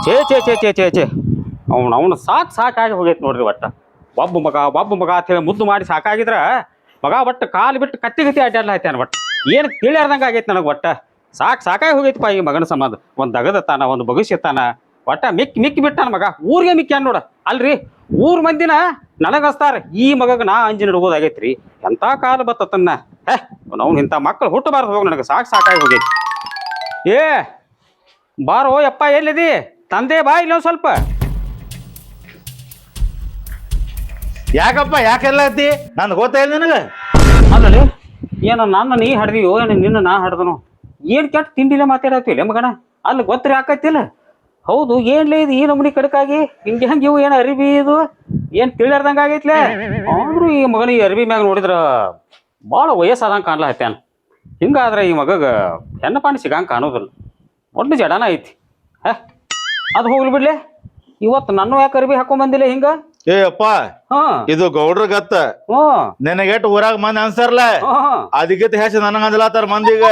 ಛೇ ಛೇ ಛೇ ಛೇ ಛೇ ಛೇ ಅವನು ಸಾಕಾಗಿ ಹೋಗೈತಿ ನೋಡ್ರಿ. ಒಬ್ಬ ಮಗ ಅಂತ ಹೇಳಿ ಮುದ್ದು ಮಾಡಿ ಸಾಕಾಗಿದ್ರ ಮಗ ಒಟ್ಟು ಕಾಲು ಬಿಟ್ಟು ಕತ್ತಿ ಅಡ್ಡಾಡ್ಲಾಯ್ತಾನ. ಏನು ತಿಳಿಯಾರ್ದಂಗೆ ಆಗೈತಿ ನನಗೆ. ಸಾಕಾಗಿ ಹೋಗೈತಿಪ್ಪ ಈ ಮಗನ ಸಂಬಂಧ. ಒಂದು ದಗದತ್ತಾನ, ಒಂದು ಬಗಸಿತ್ತಾನ, ಮಿಕ್ಕಿ ಬಿಟ್ಟಾನ ಮಗ. ಊರಿಗೆ ಮಿಕ್ಕ್ಯಾನ ನೋಡ. ಅಲ್ರಿ, ಊರ್ ಮಂದಿನ ನನಗಸ್ತಾರ, ಈ ಮಗಗ ನಾ ಅಂಜಿನ ಹಿಡ್ಬೋದಾಗೈತ್ರಿ. ಎಂಥ ಕಾಲ ಬತ್ತನ್ನ. ಅವ್ನು ಇಂಥ ಮಕ್ಕಳು ಹುಟ್ಟಬಾರ್ದು. ಹೋಗಿ ನನಗೆ ಸಾಕಾಗಿ ಹೋಗೈತಿ. ಏ ಬಾರೋ ಯಪ್ಪ, ಎಲ್ಲಿದಿ? ತಂದೆ ಬಾ ಇಲ್ಲ ಸ್ವಲ್ಪ. ಯಾಕಪ್ಪ ಯಾಕೆಲ್ಲ ಐತಿ? ನನ್ಗೆ ಗೊತ್ತಾ ಇಲ್ಲ ನಿನಗೆ? ಅಲ್ಲಲ್ಲಿ ಏನು ನನ್ನ ನೀ ಹಡ್ದಿಯೋ ಏನು ನಿನ್ನ ನಾ ಹಡ್ದನು? ಏನು ಕೆಟ್ಟ ತಿಂಡಿಲ್ಲ ಮಾತಾಡತ್ತಿಲ್ಲ ಮಗನ. ಅಲ್ಲಿ ಗೊತ್ತರಿ ಆಕೈತಿಲ್ಲ. ಹೌದು, ಏನ್ಲೇ ಇದು ಈ ನಮೂನಿ ಕಡಕಾಗಿ ಹಿಂಗೆ ಇವು ಏನು ಅರಿಬಿ ಇದು ಏನು ತಿಳಿಯಾರ್ದಂಗೆ ಆಗೈತ್ಲೆ. ಆದ್ರೂ ಈ ಮಗನ ಈ ಅರಿಬಿ ಮ್ಯಾಗ ನೋಡಿದ್ರ ಭಾಳ ವಯಸ್ಸಾದಂಗೆ ಕಾಣ್ಲಾ ಹತ್ಯಾನ. ಹಿಂಗಾದ್ರೆ ಈ ಮಗಗ ಹೆಣ್ಣ ಪಾಣಿ ಸಿಗಂಗೆ ಕಾಣೋದಿಲ್ಲ. ಒಟ್ಟು ಜಡನ ಐತಿ. ಅದು ಹೋಗ್ಲಿ ಬಿಡ್ಲೆ. ಇವತ್ತು ನನ್ನ ಯಾಕೆ ಅರಿಬಿ ಹಾಕೊಂಡ್ ಬಂದಿಲ್ಲ ಹಿಂಗ? ಏ ಅಪ್ಪ, ಇದು ಗೌಡ್ರ ಗತ್ತ. ನಿನಗೆಟ್ ಊರಾಗ ಮಂದಿ ಅನ್ಸಾರಲ್ಲ, ಅದಕ್ಕೆ ಹೆಚ್ಚು ನನಗ ಅಂದಲಾತಾರ ಮಂದಿಗ.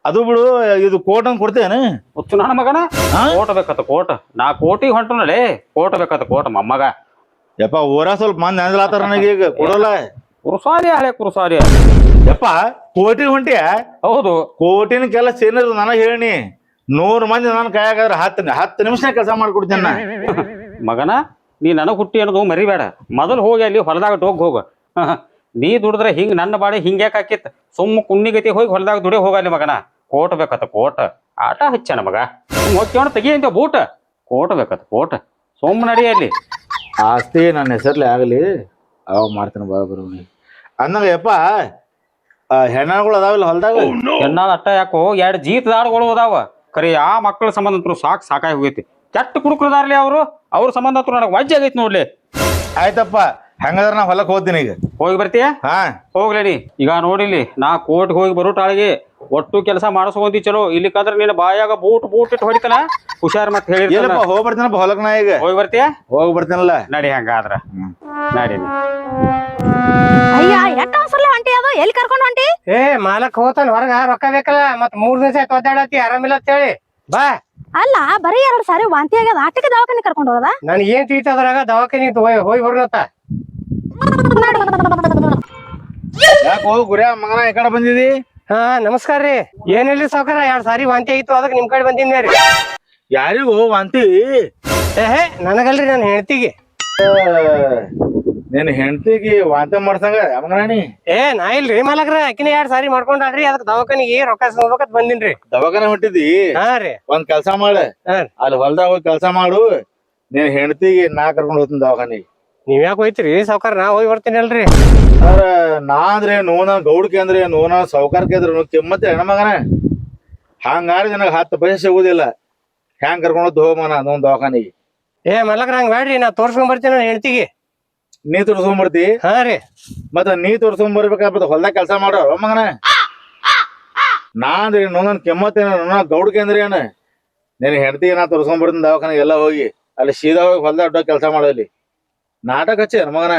ಅದು ಬಿಡು, ಇದು ಕೋಟ್ ಅಂತ ಕೊಡ್ತೇನೆ ಹುಚ್ಚು ನನ್ನ ಮಗನ. ಕೋಟ ಬೇಕತ್ತ ಕೋಟ. ನಾ ಕೋಟಿಗೆ ಹೊಂಟನಲ್ಲೇ. ಕೋಟ ಬೇಕತ್ತ ಕೋಟ ಮೊಮ್ಮಗ. ಯಪ್ಪ ಊರಾಗ ಸ್ವಲ್ಪ ಮಂದಿ ಅಂದಲಾತಾರ ನನಗೀಗ ಕೊಡೋಲ್ಲ. ಕುರುಸಾರಿ ಹಳೆ ಕುರುಸಾರಿ. ಯಪ್ಪ ಕೋಟಿ ಹೊಂಟಿಯ? ಹೌದು, ಕೋಟಿನ ಕೆಲಸ ಏನಿದ್ರು ನನಗೆ ಹೇಳಿ. 100 ಮಂದಿ ನನ್ನ ಕೈಯಾಗಾದ್ರೆ 10 ನಿಮಿಷ ಕೆಲಸ ಮಾಡ್ಕೊಡ್ತೇನೆ ನಾ. ಮಗನ, ನೀ ನನಗೆ ಹುಟ್ಟಿ ಅನ್ನೋದು ಮರಿಬೇಡ. ಮೊದಲು ಹೋಗಿ ಅಲ್ಲಿ ಹೊಲದಾಗ ಹೋಗ. ನೀ ದುಡಿದ್ರೆ ಹಿಂಗ್ ನನ್ನ ಬಾಡಿ ಹಿಂಗ್ಯಾಕೆ ಹಾಕಿತ್? ಸುಮ್ಮ ಕುಣ್ಣಿಗತಿ ಹೋಗಿ ಹೊಲದಾಗ ದುಡಿ ಹೋಗಲ್ಲಿ ಮಗನ. ಕೋಟ್ ಬೇಕತ್ತ ಕೋಟ. ಆಟ ಹಚ್ಚನ ಮಗ. ಹೋಗ್ತೇವಣ ತೆಗಿಯಂತ ಬೂಟ. ಕೋಟ ಬೇಕತ್ತ ಕೋಟ. ಸೋಮ್ ನಡಿ ಅಲ್ಲಿ. ಆಸ್ತಿ ನನ್ನ ಹೆಸರ್ಲಿ ಆಗಲಿ, ಅವಾಗ ಮಾಡ್ತೇನೆ ಬರೋಬ್ರಿ ಅಂದಂಗ. ಯಪ್ಪ ಹೆಣ್ಣಗಳು ಅದಾವಿಲ್ಲ ಹೊಲ್ದಾಗ? ಹೆಣ್ಣಾಳ ಅಟ್ಟ ಯಾಕೋ 2 ಜೀತದಾಡುಗಳು ಅದಾವ. ಖರೆ ಆ ಮಕ್ಕಳ ಸಂಬಂಧ ಅಂತೂ ಸಾಕಾಗಿ ಹೋಗೈತಿ. ಕೆಟ್ಟ ಕುಡುಕ್ರದಾರ್ಲಿ ಅವ್ರ ಸಂಬಂಧ ಅಂತೂ ನನಗೆ ವಜ್ಜೆ ಆಗೈತಿ ನೋಡ್ಲಿ. ಆಯ್ತಪ್ಪ, ಹಂಗಾದ್ರೆ ನಾ ಹೊಲಕ್ಕೆ ಹೋಗ್ತೀನಿ ಈಗ. ಹೋಗಿ ಬರ್ತೀಯ? ಹಾ ಹೋಗ್ಲೇನಿ. ಈಗ ನೋಡಿಲಿ, ನಾ ಕೋರ್ಟ್ಗೆ ಹೋಗಿ ಬರೋ ಟಾಳಿಗೆ ಒಟ್ಟು ಕೆಲಸ ಮಾಡಿಸ್ಕೊಂಡಿ ಚಲೋ. ಇಲ್ಲಿಕಂದ್ರೆ ನಿನ್ನ ಬಾಯಾಗ ಬೂಟ್ ಇಟ್ಟು ಹೊಡಿತಾನ. ಹುಷಾರ್ ಮತ್ತೆ ಹೇಳಿ. ಹೋಗಿ ಬರ್ತೀನಪ್ಪ ಹೊಲಕ್. ನಾ ಈಗ ಹೋಗಿ ಬರ್ತೀಯ? ಹೋಗಿ ಬರ್ತೀನಲ್ಲ. ನಡಿ ಹಂಗಾದ್ರ. ನಡಿ. ಅಯ್ಯ ಎಟ್ಟ ಅವಸರ್ಲೆ ಹೊಂಟಿ? ಅದು ಎಲ್ಲಿ ಕರ್ಕೊಂಡು ಹೊಂಟಿ? ಮಾಲಕ್ ಹೋತಾನ ಹೊರಗ, ರೊಕ್ಕ ಬೇಕಲ್ಲ. ಮತ್ 3 ದಿವಸ ಆಯ್ತು ಒದ್ದಾಡತಿ, ಆರಾಮಿಲ್ಲ ಅಂತ ಹೇಳಿ ಬಾ. ಅಲ್ಲ, ಬರೀ 2 ಸಾರಿ ವಾಂತಿ ಆಗ್ಯದ, ಆಟಕ್ಕೆ ದವಾಖಾನೆ ಕರ್ಕೊಂಡು ಹೋಗದ? ನನ್ ಏನ್ ತಿಳಿತದ್ರಾಗ ದವಾಖಾನಿ ಹೋಗಿ ಬರ್ಲತ್ತ. ಯಾಕೆ ಹೋಗಿ ಗುರಿಯ ಮಗನ ಈ ಕಡೆ ಬಂದಿದಿ? ನಮಸ್ಕಾರ ರೀ. ಏನಿಲ್ರಿ ಸಾವ್ಕಾರ, 2 ಸಾರಿ ವಾಂತಿ ಆಗಿತ್ತು, ಅದಕ್ಕೆ ನಿಮ್ ಕಡೆ ಬಂದಿನಿ ರೀ. ಯಾರಿಗೂ ವಾಂತಿ? ನನಗಲ್ರಿ, ನನ್ನ ಹೆಂಡತಿಗೆ. ನಿನ್ ಹೆಂಡತಿಗೆ ವಾಂತಿ ಮಾಡ್ಸಂಗ ಮಗನಾಣಿ? ನಾ ಇಲ್ರಿ ಮಾಲಕ್ರ, ಆಕಿನ 2 ಸಾರಿ ಮಾಡ್ಕೊಂಡ್ರಿ. ಅದಕ್ಕೆ ದವಾಖಾನಿಗೆ ರೊಕ್ಕ ಹೋಗ್ಬೇಕಂತ ಬಂದಿನ್ರಿ. ದವಾಖಾನೆ ಹೊಂಟಿದಿ? ಹಾ ರೀ. ಒಂದ್ ಕೆಲ್ಸ ಮಾಡ, ಅಲ್ಲಿ ಹೊಲ್ದಾಗ ಹೋಗಿ ಕೆಲ್ಸ ಮಾಡು. ನಿನ್ ಹೆಂಡತಿಗೆ ನಾ ಕರ್ಕೊಂಡ್ ಹೋಗ್ತೀನಿ ದವಾಖಾನಿಗೆ. ನೀವ್ ಯಾಕೆ ಹೋಯ್ತಿರಿ ಸಾವ್ಕಾರ? ನಾ ಹೋಗಿ ಬರ್ತೀನಿ ಅಲ್ರಿ. ನಾ ಅಂದ್ರೆ ನೋನ ಗೌಡ್ಕೆ ಅಂದ್ರೆ ನೋನ ಸಾವ್ಕಾರ್ಕೆ ಅಂದ್ರೆ ಕೆಮ್ಮತ್ತೆ ಹೆಣ್ಮಗನ. ಹಂಗಾರ ನನಗೆ 10 ಪೈಸೆ ಸಿಗುದಿಲ್ಲ. ಹೆಂಗ್ ಕರ್ಕೊಂಡ್ ಹೋಗ್ಮನ ಅದೊಂದ್ ದವಾಖಾನಿಗೆ? ಮಲಕ್ರ ಹಂಗ ಬೇಡ್ರಿ, ನಾ ತೋರ್ಸ್ಕೊಂಡ್ ಬರ್ತೀನಿ ನನ್ನ ಹೆಂಡತಿಗೆ. ನೀ ತೋರ್ಸ್ಕೊಂಬರ್ತಿ? ಹಾ ರೀ. ಮತ್ತ ನೀ ತೋರ್ಸ್ಕೊಂಬರ್ಬೇಕಾಗ್ತದ, ಹೊಲ್ದಾಗ ಕೆಲ್ಸ ಮಾಡೋ ಮಗನ. ನಾ ಅಂದ್ರೆ ನೋನ್ ಕೆಮ್ಮತ್ತೇನ ನೋನ ಗೌಡ್ಕೆ ಅಂದ್ರೆ ಏನ? ನಿನ್ ಹೆಂಡತಿಗೆ ನಾ ತೋರ್ಸ್ಕೊಂಬರ್ತೀನಿ ದವಾಖಾನಿಗೆ ಎಲ್ಲ ಹೋಗಿ. ಅಲ್ಲಿ ಸೀದಾ ಹೋಗಿ ಹೊಲ್ದಾಗ ಕೆಲಸ ಮಾಡಲಿ. ನಾಟಕ ಹಚ್ಚಿ ಮಗನ.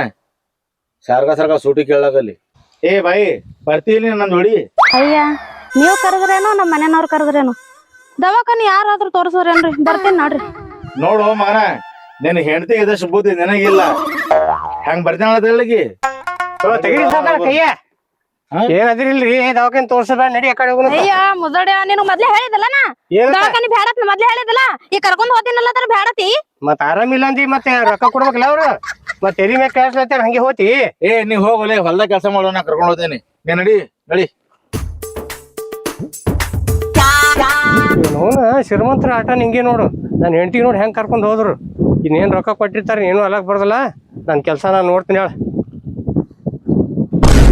ಸರ್ಗ ಸೂಟಿ ಕೇಳಾಕಲ್ಲಿ. ಬಾಯಿ ಬರ್ತೀನಿ ನಂದ್ ಹೊಡಿ. ಅಯ್ಯ, ನೀವ್ ಕರೆದ್ರೇನು ನಮ್ಮ ಮನೆಯವ್ರು ಕರೆದ್ರೇನು? ದವಾಖಾನಿ ಯಾರಾದ್ರೂ ತೋರ್ಸೋರೇನ್ರಿ? ಬರ್ತೀನಿ ನೋಡ್ರಿ. ನೋಡು ಮಗನ, ನಿನ್ ಹೆಂಡತಿ ಇದಷ್ಟು ಬುದ್ಧಿ ನನಗಿಲ್ಲ. ಹೆಂಗ್ ಬರ್ತೀನಲ್ಲಗಿ ತೆಗಿರಿ ಸಾವ್ಕಾರ ಕೈಯ. ಏನದಿರಿಲ್ರಿ, ದವಾಖಾನಿ ತೋರ್ಸಬೇಡ, ನಡಿ ಆ ಕಡೆ ಹೋಗೋಣ. ಅಯ್ಯ ಮುದಡ, ನೀನು ಮೊದ್ಲೇ ಹೇಳಿದಲ್ಲ ನಾ ದವಾಖಾನಿ ಬ್ಯಾಡತ್. ಮೊದ್ಲೇ ಹೇಳಿದಲ್ಲ, ಈ ಕರ್ಕೊಂಡ್ ಹೋತಿನಲ್ಲ ತರ ಬ್ಯಾಡತಿ. ಮತ್ ಆರಾಮಿಲ್ಲ ಅಂದಿ, ಮತ್ತೆ ರೊಕ್ಕ ಕೊಡ್ಬೇಕಲ್ಲ ಅವ್ರು. ಮತ್ ಎರಿ ಮ್ಯಾಗ ಕೇಳಿಸ್ಲತ್ತಾರ, ಹಂಗೆ ಹೋತಿ. ನೀ ಹೋಗಲೇ, ಹೊಲ್ದಾಗ ಕೆಲಸ ಮಾಡೋ, ನಾ ಕರ್ಕೊಂಡು ಹೋಗ್ತೇನೆ. ನೀ ನಡಿ. ಶ್ರೀಮಂತರ ಆಟ ನಿಂಗೆ ನೋಡು. ನನ್ನ ಹೆಂಡತಿಗೆ ನೋಡಿ ಹೆಂಗ್ ಕರ್ಕೊಂಡ್ ಹೋದ್ರು. ಇನ್ನೇನ್ ರೊಕ್ಕ ಕೊಟ್ಟಿರ್ತಾರ, ಏನು ಅಲಕ್ ಬರ್ದಲ್ಲ. ನನ್ ಕೆಲ್ಸ ನಾನ್ ನೋಡ್ತೀನಿ ಹೇಳ.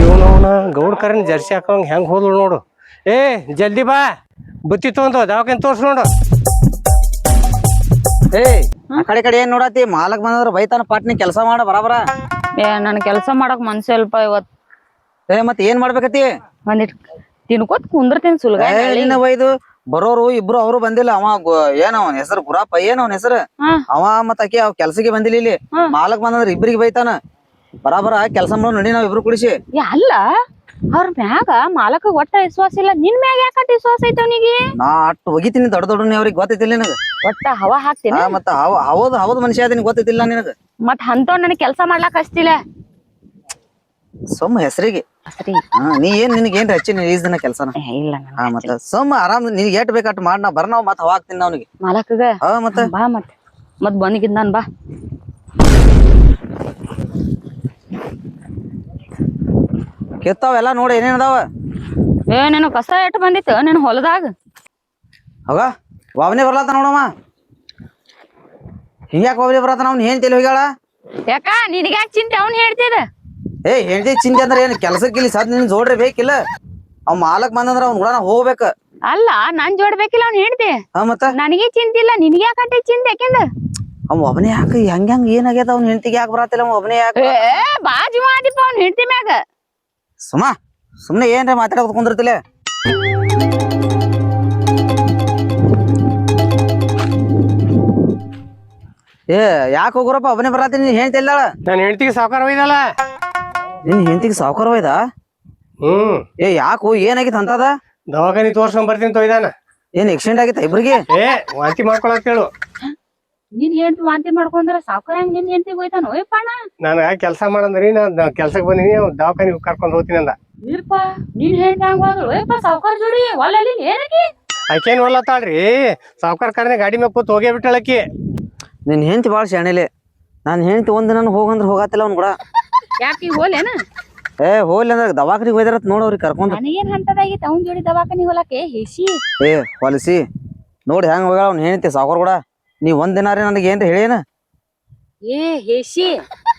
ಇವನವನ ಗೌಡ್ ಕರನ್ ಜರ್ಸಿ ಹಾಕೋಂಗ್ ಹೆಂಗ್ ಹೋದ್ರು ನೋಡು. ಜಲ್ದಿ ಬಾ, ಬುತ್ತಿ ತಗೊಂಡು ದವಾಖಾನೆ ತೋರ್ಸ್ ನೋಡು. ಆ ಕಡೆ ಏನ್ ನೋಡತಿ? ಮಾಲಕ್ ಬಂದ್ರ ಬೈತಾನ, ಪಾಟ್ನಿ ಕೆಲಸ ಮಾಡ ಬರಾಬರ. ನನ್ ಕೆಲಸ ಮಾಡಕ್ ಮನ್ಸಿಲ್ಪ ಇವತ್. ಮತ್ ಏನ್ ಮಾಡ್ಬೇಕತಿ? ಒಂದಿಟ್ ತಿನ್ಕೋತ್ ಕುಂದ್ರತೀನಿ ಸುಲ್ಗ. ಒಯ್ದು ಬರೋರು ಇಬ್ರು ಅವರು ಬಂದಿಲ್ಲ. ಅವ ಏನ ಅವನ ಹೆಸರು ಗುರಪ್ಪ, ಏನ ಅವನ ಹೆಸರು? ಅವ ಮತ್ ಆಕಿ ಅವ್ ಕೆಲ್ಸಕ್ಕೆ ಬಂದಿಲ್ಲ. ಇಲ್ಲಿ ಮಾಲಕ್ ಬಂದ್ರ ಇಬ್ರಿಗೆ ಬೈತಾನ. ಬರಾಬರ ಕೆಲ್ಸ ಮಾಡೋ ನಡಿ ನಾವ್ ಇಬ್ರು ಕುಡಿಸಿ. ಅಲ್ಲ ಅವ್ರ ಮ್ಯಾಗ ಮಾಲಕ ಒಟ್ಟ ವಿಶ್ವಾಸ ಇಲ್ಲ ನಿನ್ ಮ್ಯಾಗ ಯಾಕಟ್ ವಿಶ್ವಾಸ ಐತ ಅವನಿಗೆ ನಾ ಅಟ್ ಒಗಿತೀನಿ ದೊಡ್ಡ ದೊಡ್ಡ ಅವ್ರಿಗೆ ಗೊತ್ತೈತಿಲ್ಲ ನಿನಗ ಒಟ್ಟ ಹವಾ ಹಾಕ್ತೀನಿ ಮತ್ತ ಹೌದ್ ಮನುಷ್ಯ ಅದೀನಿ ಗೊತ್ತೈತಿಲ್ಲ ನಿನಗ ಮತ್ ಅಂತವ್ ನನಗ್ ಕೆಲ್ಸ ಮಾಡ್ಲಾಕ್ ಹಚ್ತಿಲ್ಲ ಸುಮ್ಮ ಹೆಸರಿಗೆ ಸರಿ ನೀ ನಿನಗೆ ಏನ್ ಹಚ್ಚಿ ಈಸ್ ದಿನ ಕೆಲ್ಸನ ಇಲ್ಲ ಮತ್ತ ಸುಮ್ಮ ಆರಾಮ್ ನಿನಗೆ ಎಟ್ ಬೇಕಟ್ ಮಾಡ್ ನಾ ಬರ್ನಾವ್ ಮತ್ತ ಹವಾ ಹಾಕ್ತೀನಿ ಅವ್ನಿಗೆ ಮಾಲಕಗ ಮತ್ತ ಬಾ ಮತ್ ಬಂದಿಗಿದ್ ನಾನ್ ಬಾ ಕೆತ್ತಾವೆಲ್ಲ ನೋಡಿ ಏನೇನ್ ಅದಾವ ನೀನು ಕಸ ಎಟ್ ಬಂದಿತ್ತು ನೀನ್ ಹೊಲದಾಗ ಅವ ವಾವನೆ ಬರ್ಲಾತ ನೋಡಮ್ಮ ಹಿಂಗ್ಯಾಕ ವಾವನೆ ಬರತಾನ ಅವ್ನ ಏನ್ ತಲೆ ಹೋಗ್ಯಾಳ ಯಾಕ ನಿನಗ್ಯಾಕ ಚಿಂತೆ ಅವ್ನ್ ಹೇಳ್ತಿದ ಹೆಂಡತಿ ಚಿಂತೆ ಅಂದ್ರೆ ಏನ್ ಕೆಲ್ಸಕ್ಕೆ ಇಲ್ಲಿ ಸದ್ ನಿನ್ ಜೋಡ್ರಿ ಬೇಕಿಲ್ಲ ಅವ್ ಮಾಲಕ್ ಬಂದಂದ್ರ ಅವ್ನ ಕೂಡ ಹೋಗ್ಬೇಕ ಅಲ್ಲ ನಾನ್ ಜೋಡ್ಬೇಕಿಲ್ಲ ಅವ್ನ್ ಹೇಳ್ತಿ ಮತ್ತ ನನಗೆ ಚಿಂತಿಲ್ಲ ನಿನಗೆ ಯಾಕಂటే ಚಿಂತೆ ಯಾಕೆಂದ ಅವ್ ಒಬ್ಬನೇ ಯಾಕ ಹೆಂಗ್ ಏನಾಗ್ಯದ ಅವ್ನ ಹೆಂಡತಿಗೆ ಯಾಕೆ ಬರತ್ತಿಲ್ಲ ಅವ್ ಒಬ್ಬನೇ ಯಾಕ ಬಾಜು ಆದಿಪ್ಪ ಅವ್ನ್ ಹೇಳ್ತಿ ಮ್ಯಾಗ ಸುಮ್ನೆ ಏನ್ರ ಮಾತಾಡೋದ್ ಕುಂದಿರ್ತಿಲ್ಲ ಯಾಕೆ ಹೋಗ್ರಪ್ಪ ಒಬ್ಬನೇ ಬರತ್ತೀನಿ ನೀನ್ ಹೆಂಡತಿ ಇಲ್ದಾಳ ನನ್ನ ಹೆಂಡತಿಗೆ ಸಾವುಕಾರ ಒಯ್ದಲ್ಲ ನಿನ್ ಹೆಂಡತಿಗೆ ಸಾವುಕಾರ ಒಯ್ದ ಯಾಕೋ ಏನಾಗಿತ್ತು ಅಂತದ ದವಾಖಾನಿ ತೋರ್ಸ್ಕೊಂಡ್ ಬರ್ತೀನಿ ತೊಯ್ದಾನ ಏನ್ ಆಕ್ಸಿಡೆಂಟ್ ಆಗಿತ್ತ ಇಬ್ರಿಗೆ ವಾಂತಿ ಮಾಡ್ಕೊಳತ್ತೇಳು ನಿನ್ ಹೆಂಡ್ತಿ ವಾಂತಿ ಮಾಡ್ಕೊಂಡ್ರ ಸಾವುಕಾರ ಹೆಂಗ್ ನಿನ್ ಹೆಂಡ್ತಿ ಹೋಯ್ತಾನ ಓಯಪ್ಪಣ್ಣ ನಾನು ಕೆಲಸ ಮಾಡಂದ್ರಿ ನಾನು ಕೆಲ್ಸಕ್ಕೆ ಬಂದಿನಿ ದವಾಖಾನಿಗೆ ಕರ್ಕೊಂಡ್ ಹೋಗ್ತೀನಿ ಅಂದ ಇರ್ಪ ನೀನ್ ಹೆಂಡ್ತಿ ಹಂಗ ಹೋದ್ರು ಓಯಪ್ಪ ಸಾವುಕಾರ ಜೋಡಿ ಒಲ್ಲಲ್ಲಿ ಏನಕ್ಕೆ ಆಕೇನ್ ಹೊಲತ್ತಾಳ್ರಿ ಸಾವುಕಾರ ಕಾರ್ನೆ ಗಾಡಿ ಮ್ಯಾಗ ಕೂತ್ ಹೋಗೇ ಬಿಟ್ಟಾಳಕಿ ನಿನ್ ಹೆಂಡತಿ ಬಾಳ ಶಾಣೆಲೆ ನಾನ್ ಹೆಂಡತಿ ಒಂದ್ ದಿನ ಹೋಗಂದ್ರ ಹೋಗತ್ತಿಲ್ಲ ಅವ್ನ ಕೂಡ ಯಾಕೆ ಈಗ ಹೋಲೇನ ಹೋಗ್ಲಿ ಅಂದ್ರ ದವಾಖಾನಿಗೆ ಹೋಯ್ದಾರತ್ ನೋಡವ್ರಿಗೆ ಕರ್ಕೊಂಡ್ ನನಗೇನ್ ಹಂತದಾಗಿತ್ತು ಅವ್ನ್ ಜೋಡಿ ದವಾಖಾನಿ ಹೊಲಕ್ಕೆ ಹೇಸಿ ಹೊಲಸಿ ನೋಡಿ ಹೆಂಗ್ ಹೋಗ್ಯಾಳ ಅವ್ನ ಹೆಂಡತಿ ಸಾವುಕಾರ ಕೂಡ ನೀವ್ ಒಂದ್ ದಿನ ರೀ ನನಗೆ ಏನ್ರಿ ಹೇಳೇನ ಹೇಸಿ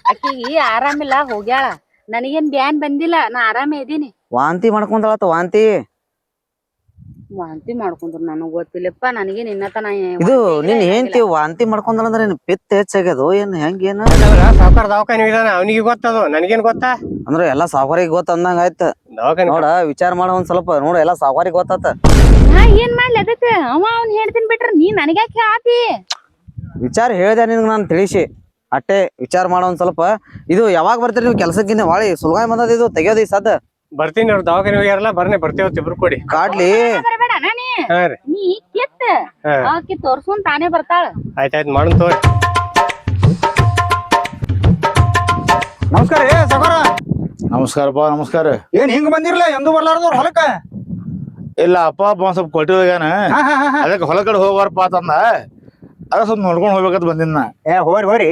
ಆಕಿಗೆ ಆರಾಮಿಲ್ಲ ಹೋಗ್ಯಾಳ ನನಗೇನ್ ಬ್ಯಾನ್ ಬಂದಿಲ್ಲ ನಾ ಆರಾಮೇ ಇದೀನಿ ವಾಂತಿ ಮಾಡ್ಕೊಂಡಾಳತ್ತ ವಾಂತಿ ವಾಂತಿ ಮಾಡ್ಕೊಂಡ್ರು ನನಗ್ ಗೊತ್ತಿಲ್ಲಪ್ಪ ನನಗೇನ್ ಇನ್ನತನ ಇದು ನಿನ್ ಹೆಂಡತಿ ವಾಂತಿ ಮಾಡ್ಕೊಂಡಾಳ ಅಂದ್ರೆ ಏನ್ ಪಿತ್ತ ಹೆಚ್ಚಾಗ್ಯದು ಏನ್ ಹೆಂಗೇನ ಸಾವುಕಾರ ದವಾಖಾನಿ ಇದಾನ ಅವನಿಗೆ ಗೊತ್ತದು ನನಗೇನ್ ಗೊತ್ತಾ ಅಂದ್ರೆ ಎಲ್ಲಾ ಸಾವುಕಾರಿಗೆ ಗೊತ್ತ ಅಂದಂಗ ಆಯ್ತ ದವಾಖಾನಿ ನೋಡ ವಿಚಾರ ಮಾಡ ಒಂದ್ ಸ್ವಲ್ಪ ನೋಡ ಎಲ್ಲಾ ಸಾವುಕಾರಿಗೆ ಗೊತ್ತಾತ ನಾ ಏನ್ ಮಾಡ್ಲಿ ಅದಕ್ಕ ಅವ ಅವ್ನ್ ಹೇಳ್ತೀನಿ ಬಿಟ್ರ ನೀ ನನಗ್ಯಾಕೆ ಆತಿ ವಿಚಾರ ಹೇಳ್ದೆ ನಿನ್ಗ ನಾನ್ ತಿಳಿಸಿ ಅಟ್ಟೆ ವಿಚಾರ ಮಾಡೋ ಒಂದ್ ಸ್ವಲ್ಪ ಇದು ಯಾವಾಗ ಬರ್ತೀರಿ ನೀವು ಕೆಲ್ಸಕ್ಕಿಂತ ಹೊಳಿ ಸುಲ್ಗಾಯ್ ಬಂದದ ಇದು ತೆಗಿಯೋದು ಈ ಸದ್ದ ಬರ್ತೀನಿ ಅವ್ರು ದವಾಖಾನಿ ಹೋಗ್ಯಾರಲ್ಲ ಬರ್ತೇವ ಇಬ್ರು ಕೊಡಿ ಕಾಡ್ಲಿ ಬರಬೇಡ ನಾನಿ ಹಾ ರೀ ನೀ ಕಿತ್ತ ಆಕಿ ತೋರ್ಸ್ಕೊಂಡ್ ತಾನೇ ಬರ್ತಾಳ ಆಯ್ತಾಯ್ತು ಮಾಡೋಣ ತೋರಿ ನಮಸ್ಕಾರ ಸಗರ ನಮಸ್ಕಾರಪ್ಪ ನಮಸ್ಕಾರ ಏನ್ ಹಿಂಗ್ ಬಂದಿರ್ಲ ಎಂದು ಬರ್ಲಾರ್ದವ್ರ ಹೊಲಕ್ಕ ಇಲ್ಲ ಅಪ್ಪ ಒಂದ್ ಸ್ವಲ್ಪ ಕೊಟ್ಟಿ ಹೋಗ್ಯಾನ ಅದಕ್ಕೆ ಹೊಲ ಕಡೆ ಹೋಗ್ಬಾರಪ್ಪ ಅಂತಂದ ಅದ ಸ್ವಲ್ಪ ನೋಡ್ಕೊಂಡ್ ಹೋಗ್ಬೇಕಂತ ಬಂದಿನ ಹೋರಿ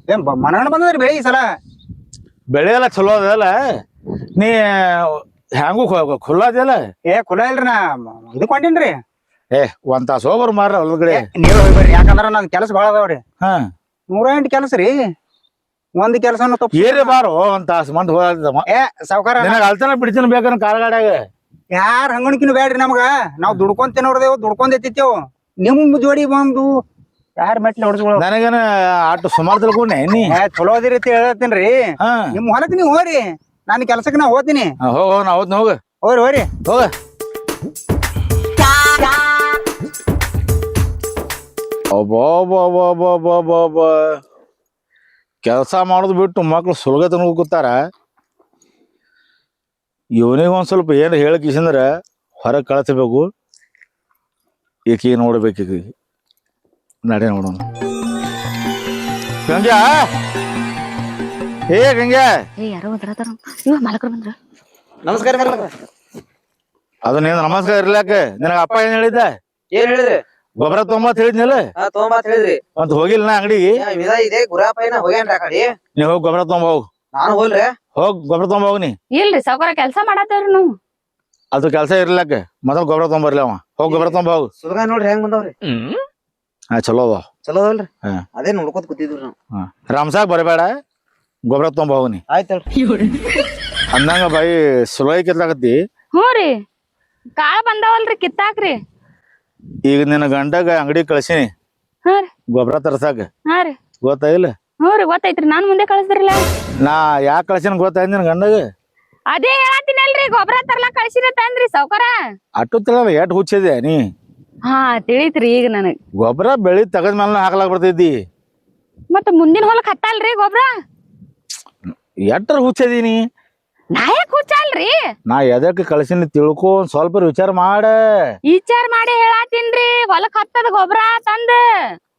ಏನ್ ಮನಗಂಡ ಬಂದದ್ರಿ ಬೆಳಿ ಈ ಸಲ ಬೆಳೆ ಎಲ್ಲ ಚಲೋ ಅದಲ್ಲ ನೀ ಹ್ಯಾಂಗೂ ಖುಲ್ಲ ಅದಲ್ಲ ಕುಲ ಇಲ್ರಿ ನಾ ಇದು ಕೊಂಡಿನ್ರಿ ಒಂದ್ ತಾಸ ಹೋಗ್ಬರ್ ಮಾರ ಹೊಲಗಡೆ ನೀವ್ ಹೋಗಿ ಬರ್ರಿ ಯಾಕಂದ್ರ ನನ್ ಕೆಲಸ ಬಾಳ ಅದಾವ್ರಿ ಹಾ 108 ಕೆಲಸ ರೀ ಒಂದ್ ಕೆಲಸನು ತಪ್ಪ ಏರಿ ಬಾರೋ ಒಂದ್ ತಾಸ ಮಂದ್ ಹೋದ ಸಾವ್ಕಾರ ನಿನಗ ಅಲ್ತನ ಬಿಡ್ತೀನಿ ಬೇಕನ್ನ ಕಾಲಗಾಡ್ಯಾಗ ಯಾರ ಹಂಗಣಿಕಿನ ಬ್ಯಾಡ್ರಿ ನಮಗ ನಾವ್ ದುಡ್ಕೊಂತ ನೋಡ್ದೇವ್ ದುಡ್ಕೊಂಡ್ ಎತ್ತಿತ್ತೇವ್ ನಿಮ್ ಜೋಡಿ ಬಂದು ಯಾರ ಮೆಟ್ಲಿ ಹೊಡ್ಸ್ಕೊಳ ನನಗೇನ ಆಟ ಸುಮಾರು ತಿಳ್ಕೊಂಡೆ ನೀ ಚಲೋ ಅದಿರಿ ಅಂತ ಹೇಳ್ತೇನ್ರಿ ಹಾ ನಿಮ್ ಹೊಲಕ್ ನೀವ್ ಹೋರಿ ನಾನ್ ಕೆಲ್ಸಕ್ಕೆ ನಾ ಹೋಗ್ತೀನಿ ಹೋಗ ನಾ ಹೋದ್ ಹೋಗ ಹೋರಿ ಹೋಗ ಒಬ್ಬ ಕೆಲಸ ಮಾಡೋದು ಬಿಟ್ಟು ಮಕ್ಳು ಸುಲಗ ತನಕ ಕೂತಾರ ಇವನಿಗೆ ಒಂದ್ ಸ್ವಲ್ಪ ಏನ್ ಹೇಳಿಕಿಸಂದ್ರ ಹೊರಗೆ ಕಳಿಸ್ಬೇಕು ಈಕಿ ನೋಡ್ಬೇಕು ಈಕಿ ನಡೆ ನೋಡೋಣ ಗಂಗ್ಯಾ ಗಂಗ್ಯಾ ಯಾರೋ ಒದರತಾರ ಇವ ಮಾಲಕರು ಬಂದ್ರ ನಮಸ್ಕಾರ ಅದು ನೀನ್ ನಮಸ್ಕಾರ ಇರ್ಲಾಕ ನಿನಗ ಅಪ್ಪ ಏನ್ ಹೇಳಿದ್ದ ಏನ್ ಹೇಳಿದ್ರಿ ಗೊಬ್ಬರ ತೊಂಬತ್ ಹೇಳಿದ್ನಿಲ್ಲ ತೊಗೊಂಬಾತ್ ಹೇಳಿದ್ರಿ ಮತ್ ಹೋಗಿಲ್ಲ ನಾ ಅಂಗಡಿಗೆ ಇದೆ ಗುರಾಪೈನ ಹೋಗ್ಯಾನ್ರಿ ಆ ಕಡೆ ನೀ ಹೋಗಿ ಗೊಬ್ಬರ ತೊಂಬ ಹೋಗ್ ನಾನು ಹೋಲ್ರಿ ಹೋಗ್ ಗೊಬ್ಬರ ತೊಂಬ ಹೋಗ್ ನೀ ಇಲ್ರಿ ಸಾವ್ಕಾರ ಕೆಲ್ಸ ಮಾಡತ್ತವ್ರಿ ನಾವು ಅದು ಕೆಲಸ ಇರ್ಲಾಕ ಮೊದಲ್ ಗೊಬ್ಬರ ತೊಂಬರ್ಲಿ ಅವ ಹೋಗ್ ಗೊಬ್ಬರ ತೊಂಬ ಹೋಗ್ ಸುಲ್ಗಾಯ್ ನೋಡ್ರಿ ಹೆಂಗ್ ಬಂದವ್ರಿ ಚಲೋ ಅದ ಚಲೋ ಅಲ್ರಿ ಹಾ. ಅದೇ ನೋಡ್ಕೊತ ಕೂತಿದ್ವಿ ನಾವು ರಾಮ್ಸಾಗ್ ಬರಬೇಡ ಗೊಬ್ಬರ ತೊಂಬ ಹೋಗ್ ನೀ ಆಯ್ತು ಅಂದಂಗ ಬಾಯಿ ಸುಲೈ ಕಿತ್ಲಾಕತ್ತಿ ಹ್ಞೂ ರೀ ಕಾಳ ಬಂದಾವಲ್ರಿ ಕಿತ್ತಾಕ್ರಿ ಈಗ ನಿನ್ನ ಗಂಡಗ ಅಂಗಡಿ ಕಳ್ಸಿನಿ ಹಾ ರೀ ಗೊಬ್ಬರ ತರ್ಸಾಕ ಹಾ ರೀ ಗೊತ್ತಾಯಿಲ್ಲ ಹ್ಞೂ ರೀ ಗೊತ್ತೈತ್ರಿ ನಾನ್ ಮುಂದೆ ಕಳಿಸ್ದ್ರಲ್ಲ ನಾ ಯಾಕೆ ಕಳ್ಸಿನ ಗೊತ್ತಾಯ್ತು ನಿನ್ ಗಂಡಗ ಅದೇ ಹೇಳತ್ತೀನಲ್ರಿ ಗೊಬ್ಬರ ತರ್ಲಾಕ್ ಕಳ್ಸಿರತ್ತನ್ರಿ ಸಾವ್ಕಾರ ಅಟ್ಟು ತಿಳಲ್ಲ ಎಟ್ ಹುಚ್ಚಿದೆ ನೀ ಹಾ ತಿಳಿತ್ರಿ ಈಗ ನನಗ್ ಗೊಬ್ಬರ ಬೆಳಿ ತಗದ್ ಮೇಲೆ ಹಾಕ್ಲಾಕ್ ಬರ್ತೈತಿ ಮತ್ತ ಮುಂದಿನ ಹೊಲಕ್ ಹತ್ತಲ್ರಿ ಗೊಬ್ಬರ ಎಟ್ರ ಹುಚ್ಚದೀನಿ ನಾ ಯಾಕೆ ಹುಚ್ಚಲ್ರಿ ನಾ ಎದಕ್ಕೆ ಕಳ್ಸಿನಿ ತಿಳ್ಕೊ ಒಂದ್ ಸ್ವಲ್ಪ ವಿಚಾರ ಮಾಡ. ವಿಚಾರ ಮಾಡಿ ಹೇಳಾತೀನ್ರಿ ಹೊಲಕ್ ಹತ್ತದ ಗೊಬ್ಬರ ತಂದ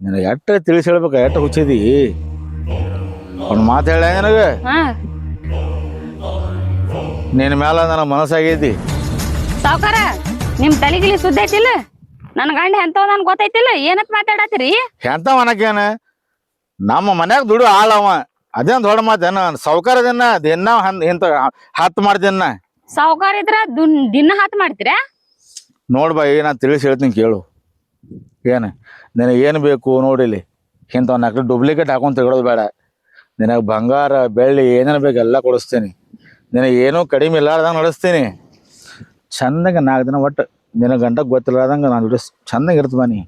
ನಿನಗೆ ಎಟ್ಟ ತಿಳಿಸಿ ಹೇಳ್ಬೇಕ, ಎಟ್ಟ ಹುಚ್ಚಿದಿ. ಒಂದ್ ಮಾತು ಹೇಳ ನಿನಗ, ಹಾ ನಿನ್ ಮ್ಯಾಲ ನನ್ನ ಮನಸ್ಸಾಗೈತಿ. ಸಾವ್ಕಾರ ನಿಮ್ ತಲಿಗಿಲಿ ಸುದ್ದ ಐತಿಲ್ಲ? ನನ್ ಗಂಡ ಎಂತವ ನನ್ ಗೊತ್ತೈತಿಲ್ಲ, ಏನತ್ ಮಾತಾಡತ್ತೀರಿ? ಎಂತ ಮನಕೇನ ನಮ್ಮ ಮನ್ಯಾಗ ದುಡು ಆಳವ, ಅದೇನ್ ದೊಡ್ಡ ಮಾತೇನ? ಸೌಕರ್ಯದನ್ನ ದಿನ ಇಂತ ಹತ್ತು ಮಾಡ್ತೀನ. ಸಾವ್ಕಾರ ಇದ್ರ ದಿನ ಹತ್ ಮಾಡ್ತೀರಾ? ನೋಡ್ ಬಾಯಿ, ನಾ ತಿಳಿಸಿ ಹೇಳ್ತೀನಿ ಕೇಳು. ಏನ ನಿನಗೆ ಏನು ಬೇಕು ನೋಡಿಲಿ, ಇಂಥವ್ ನಕಲಿ ಡೂಪ್ಲಿಕೇಟ್ ಹಾಕೊಂಡ್ ತೆಗೊಳೋದು ಬೇಡ. ನಿನಗೆ ಬಂಗಾರ ಬೆಳ್ಳಿ ಏನೇನು ಬೇಕು ಎಲ್ಲ ಕೊಡಿಸ್ತೀನಿ. ನಿನಗೆ ಏನೂ ಕಡಿಮೆ ಇಲ್ಲಾರ್ದಂಗೆ ನಡೆಸ್ತೀನಿ. ಚಂದಂಗೆ 4 ದಿನ ಒಟ್ಟು ನಿನಗೆ ಗಂಟ ಗೊತ್ತಿಲ್ಲಾರ್ದಂಗೆ ನಾನು ದುಡ್ಡು ಚಂದಂಗೆ ಇರ್ತದ. ನೀ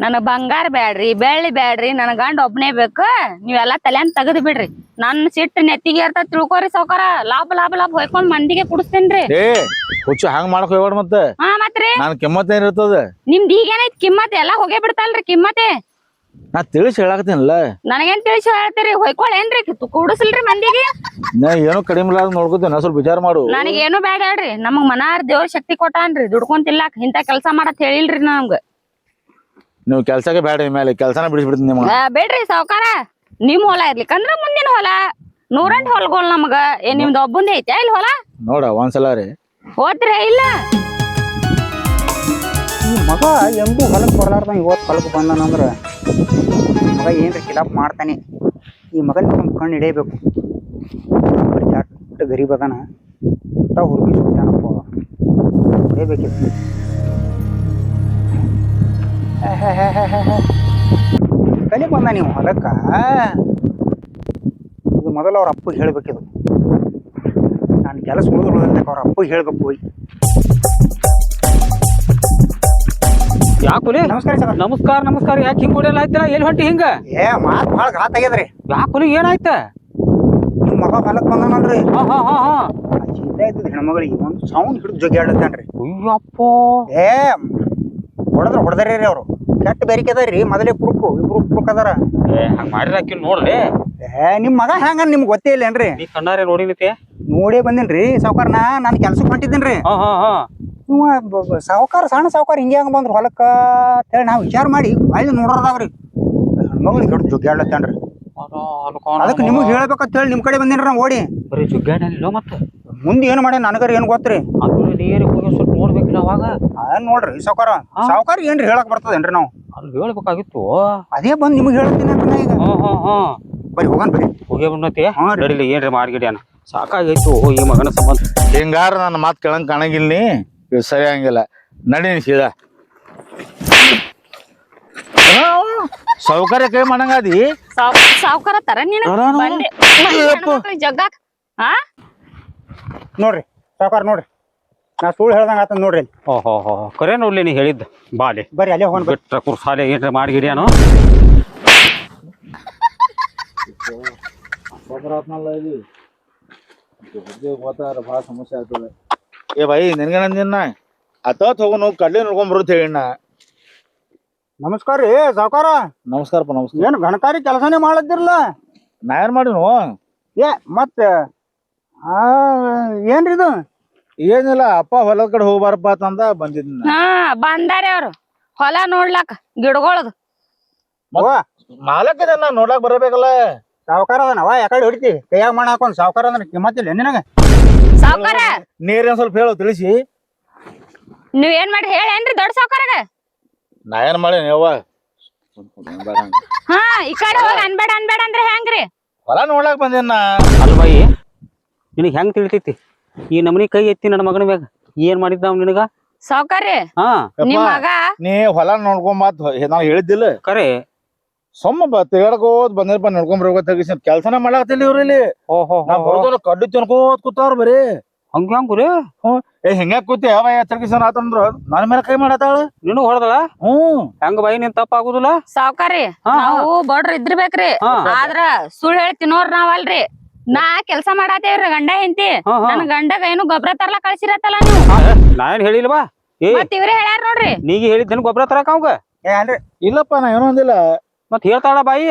ನನಗ್ ಬಂಗಾರ ಬ್ಯಾಡ್ರಿ, ಬೆಳ್ಳಿ ಬ್ಯಾಡ್ರಿ, ನನ್ ಗಂಡ ಒಬ್ನೇ ಬೇಕು. ನೀವೆಲ್ಲಾ ತಲೆಯನ್ ತೆಗದ್ ಬಿಡ್ರಿ. ನನ್ನ ಸಿಟ್ಟು ನೆತ್ತಿಗೆ ಇರ್ತ ತಿಳ್ಕೊರಿ ಸಾವ್ಕಾರ. ಲಾಭ ಲಾಭ ಲಾಭ ಹೊಯ್ಕೊಂಡ್ ಮಂದಿಗೆ ಕುಡಿಸ್ತೇನ್ರಿ. ಏ ಹುಚ್ಚು ಹಂಗ್ ಮಾಡಕ್ ಹೋಗ್ಬೇಡ. ಮತ್ತೆ ಹಾ ಮತ್ರಿ ನಾನು ಕಿಮ್ಮತ್ತೇನ್ ಇರ್ತದ? ನಿಮ್ದು ಈಗೇನೈತ್ ಕಿಮ್ಮತ್? ಎಲ್ಲಾ ಹೋಗೇ ಬಿಡ್ತಲ್ರಿ ಕಿಮ್ಮತ್ತೆ. ನಾ ತಿಳಿಸಿ ಹೇಳಾಕತ್ತೀನಲ್ಲ. ನನಗೇನ್ ತಿಳಿಸಿ ಹೇಳ್ತೀರಿ? ಹೊಯ್ಕೊಳೇನ್ರಿ ಕುಡಿಸಲ್ರಿ ಮಂದಿಗೆ? ನಾ ಏನೋ ಕಡಿಮೆ ಇಲ್ಲಾರ್ದ ನೋಡ್ಕೊತೀನಿ. ಸ್ವಲ್ಪ ವಿಚಾರ ಮಾಡು. ನನಗೇನು ಬೇಡ ಹೇಳ್ರಿ. ನಮಗ್ ಮನಾರ್ ದೇವ್ರ ಶಕ್ತಿ ಕೊಟ್ಟಾನ್ರಿ ದುಡ್ಕೊಂತಿಲ್ಲಾಕ್. ಇಂತ ಕೆಲ್ಸ ಮಾಡತ್ ಹೇಳಿಲ್ರಿ ನಮ್ಗ. ನೀವು ಕೆಲ್ಸಕ್ಕೆ ಬೇಡ, ಮೇಲೆ ಕೆಲ್ಸನ ಬಿಡಿಸ್ಬಿಡ್ತೀನಿ ನಿಮ್ಗೆ. ಬೇಡ್ರಿ ಸಾವ್ಕಾರ. ನಿಮ್ ಹೊಲ ಇರ್ಲಿಕ್ಕಂದ್ರ ಮುಂದಿನ ಹೊಲ 108 ಹೊಲಗೋಲ್ ನಮಗ. ನಿಮ್ದು ಒಬ್ಬಂದೇ ಐತೆ ಇಲ್ಲಿ ಹೊಲ? ನೋಡ ಒಂದ್ಸಲ ರೀ ಹೋದ್ರೆ ಇಲ್ಲ. ಈ ಮಗ ಎಂಬು ಹೊಲಕ್ ಕೊಡ್ಲಾರ್ದ ಇವತ್ತು ಹೊಲಕ್ ಬಂದಾನಂದ್ರ ಮಗ ಏನ್ರಿ ಕಿಲಾಪ್ ಮಾಡ್ತಾನೆ. ಈ ಮಗನ ಕಣ್ಣು ಹಿಡಿಯಬೇಕು. ಕೆಟ್ಟ ಗರೀಬ್ ಅದಾನ, ಹುಡುಗಿ ಸುತ್ತಾನಪ್ಪ, ಹಿಡಿಯಬೇಕಿತ್ತು. ಕಲಿ ಬಂದ ನೀವು ಹೊಲಕ್ಕ. ಇದು ಮೊದಲು ಅವ್ರ ಅಪ್ಪಗೆ ಹೇಳ್ಬೇಕಿದು. ನಾನು ಕೆಲಸ ಉಳಿದಂತೆ ಅವ್ರ ಅಪ್ಪಗೆ ಹೇಳ್ಬೇಕು. ಹೋಗಿ ಯಾಕುಲಿ? ನಮಸ್ಕಾರ ಸರ್. ನಮಸ್ಕಾರ ನಮಸ್ಕಾರ. ಯಾಕೆ ಹಿಂಗ್ ಹೊಡೆಯಲ್ಲ ಆಯ್ತಲ್ಲ? ಎಲ್ಲಿ ಹೊಂಟಿ ಹಿಂಗ? ಮಾತು ಭಾಳ ಘಾತ ಆಗ್ಯದ್ರಿ. ಯಾಕುಲಿ ಏನಾಯ್ತ? ನಿಮ್ಮ ಮಗ ಹೊಲಕ್ ಬಂದಾನಲ್ರಿ, ಹಾ ಹಾ ಹಾ ಹಾ. ಚಿಂತೆ ಆಯ್ತದ ಹೆಣ್ಮಗಳಿಗೆ. ಒಂದು ಸೌಂಡ್ ಹಿಡಿದು ಜಗ್ಗಾಡ್ಲತ್ತಾನ್ರಿ. ಅಯ್ಯಪ್ಪೋ. ಹೊಡೆದ್ರಿ ಅವ್ರು. ಕೆಟ್ಟ ಬೇರಿಕೆ ಅದಾರಿ. ಮೊದಲೇ ಇಬ್ರು ಪುರುಕ್ ಅದಾರ. ಹಂಗ ಮಾಡಿರ ನೋಡ್ರಿ. ನಿಮ್ ಮಗ ಹೆಂಗ ನಿಮ್ಗೆ ಗೊತ್ತೇ ಇಲ್ಲೇನ್ರಿ? ನೀ ಕಣ್ಣಾರೆ ನೋಡಿಲಿತ್ತೆ? ನೋಡೇ ಬಂದೇನ್ರಿ ಸಾವ್ಕಾರ್ನ. ನಾನು ಕೆಲ್ಸಕ್ಕೆ ಹೊಂಟಿದ್ದೇನ್ರಿ. ಹಾ ಹಾ ಹಾ. ಇವ ಸಾವ್ಕಾರ, ಸಣ್ಣ ಸಾವ್ಕಾರ ಹಿಂಗೆ ಹಂಗ ಬಂದ್ರು ಹೊಲಕ್ಕ ಅಂತೇಳಿ ನಾವು ವಿಚಾರ ಮಾಡಿ ಬಾಯಿ ನೋಡ್ರದಾವ್ರಿ. ಹೆಣ್ಮಗಳಿಗೆ ಹಿಡಿದು ಜಗ್ಗಾಡ್ಲತ್ತಾನ್ರಿ. ಅದಕ್ಕೆ ನಿಮಗೆ ಹೇಳ್ಬೇಕಂತ ಹೇಳಿ ನಿಮ್ ಕಡೆ ಬಂದೇನ್ರಿ ನಾವು ಓಡಿ. ಬರೀ ಜುಗ್ಗಾಡಲಿಲ್ಲ ಮತ್ತೆ ಮುಂದೆ ಏನು ಮಾಡಿ ನನಗರ ಏನು ಗೊತ್ತ್ರಿ? ಅದು ನೀರಿಗೆ ಹೋಗಿ ಸ್ವಲ್ಪ ನೋಡ್ಬೇಕಿಲ್ಲ ಅವಾಗ. ನೋಡ್ರಿ ಸಾವ್ಕಾರ ಏನ್ರಿ ಹೇಳಕ್ ಬರ್ತದೇನ್ರಿ? ನಾವು ಅಲ್ಲಿ ಹೇಳ್ಬೇಕಾಗಿತ್ತು. ಅದೇ ಬಂದು ನಿಮ್ಗೆ ಹೇಳ್ತೀನಿ ಅಂತ ಈಗ. ಬರೀ ಹೋಗನ್ ಬರ್ರಿ. ಹೋಗಿ ಬಂದತಿ. ಹಾ ರೀ. ನಡಿಲಿ ಏನ್ರಿ ಮಾಡ್ಗಿಡ್ಯಾನ. ಸಾಕಾಗೈತು ಈ ಮಗನ ಸಂಬಂಧ. ಹಿಂಗಾರ ನನ್ನ ಮಾತು ಕೇಳಂಗ್ ಕಾಣಂಗಿಲ್ಲ. ನೀ ಇದು ಸರಿ ಹಂಗಿಲ್ಲ. ನಡೀನಿ ಸೀದಾ. ಸೌಕರ್ಯ ಕೈ ಮಾಡಂಗಾದಿ. ಸಾವ್ಕಾರ ತರ ನೀನು ಜಗ್ಗಾಕ್. ಹಾ ನೋಡ್ರಿ ಸಾವ್ಕಾರ, ನೋಡ್ರಿ ನಾ ಸುಳ್ಳು ಹೇಳ್ದಂಗ ಆತ ನೋಡ್ರಿ. ಓಹೋ ಹೋ. ಕರೆ ನೋಡ್ಲಿ ನೀ ಹೇಳಿದ್ದ. ಬಾಲಿ ಬರ್ರಿ ಅಲ್ಲೇ ಹೋಗೋಣ. ಬಿಟ್ರ ಕುರ್ಸಾಲೆ ಏನ್ರಿ ಮಾಡ್ಗಿಡ್ಯಾನು. ಭಾಳ ಸಮಸ್ಯೆ ಆಗ್ತದೆ. ಏ ಬಾಯಿ, ನಿನ್ಗೇನಂದಿನ ಅತತ್ ಹೋಗೋನು ಕಡ್ಲಿ ನೋಡ್ಕೊಂಬರುತ್ತ ಹೇಳಿನ. ನಮಸ್ಕಾರ ರೀ ಸಾವ್ಕಾರ. ನಮಸ್ಕಾರಪ್ಪ. ನಮಸ್ಕಾರ. ಏನು ಗಣಕಾರಿ ಕೆಲಸನೇ ಮಾಡತ್ತಿರಲ್ಲ? ನಾ ಏನ್ ಮಾಡಿನು? ಮತ್ತೆ ಏನ್ರಿ ಇದು? ಏನಿಲ್ಲ, ಅಪ್ಪ ಹೊಲದ ಕಡೆ ಹೋಗ್ಬಾರಪ್ಪ ಅಂತಂದ ಬಂದಿದ್ನ. ಹಾ ಬಂದಾರೆ ಅವ್ರು ಹೊಲ ನೋಡ್ಲಾಕ ಗಿಡಗಳದು. ಮಾಲಕ್ ಇದನ್ನ ನೋಡ್ಲಾಕ್ ಬರಬೇಕಲ್ಲ. ಸಾವ್ಕಾರ ಅದನವ ಯಾಕಡೆ ಹೊಡಿತಿ? ಕೈಯಾಗ ಮಣ ಹಾಕೊಂಡ್ ಸಾವ್ಕಾರ ಅಂದ್ರೆ ಕಿಮ್ಮತ್ತಿಲ್ಲ ನಿನಗ? ಸಾವ್ಕಾರ ನೀರೇನ್ ಸ್ವಲ್ಪ ಹೇಳು ತಿಳಿಸಿ. ನೀವ್ ಏನ್ ಮಾಡಿ ಹೇಳೇನ್ರಿ ದೊಡ್ಡ ಸಾವ್ಕಾರಗ? ನಾ ಏನ್ ಮಾಡೇನಿ ಯವ್ವ? ಹಾ ಈ ಕಡೆ ಹೋಗಿ ಅನ್ಬೇಡ ಅಂದ್ರೆ ಹೆಂಗ್ರಿ? ಹೊಲ ನೋಡ್ಲಾಕ್ ಬಂದೇನ. ಅಲ್ಬಾಯಿ, ನಿನಗ್ ಹೆಂಗ್ ತಿಳಿತೈತಿ ಈ ನಮನಿ ಕೈ ಎತ್ತಿ ನನ್ನ ಮಗನ ಮ್ಯಾಗ? ಏನ್ ಮಾಡಿದ್ದ ಅವ್ ನಿನಗ? ಸಾವ್ಕಾರ್ರಿ ಹಾ ನಿಮ್ ಮಗ ನೀ ಹೊಲ ನೋಡ್ಕೊಂಬತ್ ನಾವ್ ಹೇಳಿದ್ದಿಲ್ಲ. ಕರೆ ಸೊಮ್ಮ ತಿರ್ಗಾಡ್ಕೋದ್ ಬಂದಿರಪ್ಪ, ನೋಡ್ಕೊಂಬರ್ಬೇಕ. ಕೆಲ್ಸನ ಮಾಡಾಕತ್ತಿಲ್ಲ ಇವ್ರ ಇಲ್ಲಿ. ಓಹೋ ಕಡ್ಡು ತಿನ್ಕೋತ್ ಕೂತಾವ್ರ ಬರೀ. ಹಂಗ ಹಂಗುರಿ. ಹೆಂಗ ಕೂತಿ ಯಾವ ತಿರ್ಗಿಸನ್ ಆತಂದ್ರ ನನ್ ಮೇಲೆ ಕೈ ಮಾಡತ್ತಾಳ. ನೀನು ಹೊಡೆದಳ? ಹೆಂಗ ಬಾಯಿ ನಿನ್ ತಪ್ಪ ಆಗುದಿಲ್ಲ? ಸಾವ್ಕಾರ್ರಿ ನಾವು ಬಡ್ರ ಇದ್ರಬೇಕ್ರಿ. ಆದ್ರ ಸುಳ್ಳು ಹೇಳ್ತಿ ನೋಡ್ರಿ ನಾವಲ್ರಿ. ನಾ ಕೆಲ್ಸ ಮಾಡಾತೇವ್ರಿ ಗಂಡ ಹೆಂಡತಿ. ನನ್ ಗಂಡಗ ಏನು ಗೊಬ್ಬರ ತರ್ಲಾ ಕಳ್ಸಿರತ್ತಲ್ಲ ನೀವು. ನಾ ಏನ್ ಹೇಳಿಲ್ವಾ? ಮತ್ ಇವ್ರೇ ಹೇಳ್ಯಾರ ನೋಡ್ರಿ. ನೀಗ ಹೇಳಿದ್ದೇನು ಗೊಬ್ಬರ ತರಕ ಅವಂಗ? ಅಲ್ರಿ ಇಲ್ಲಪ್ಪ, ನಾ ಏನೋ ಅಂದಿಲ್ಲ. ಮತ್ ಹೇಳ್ತಾಳ ಬಾಯಿ.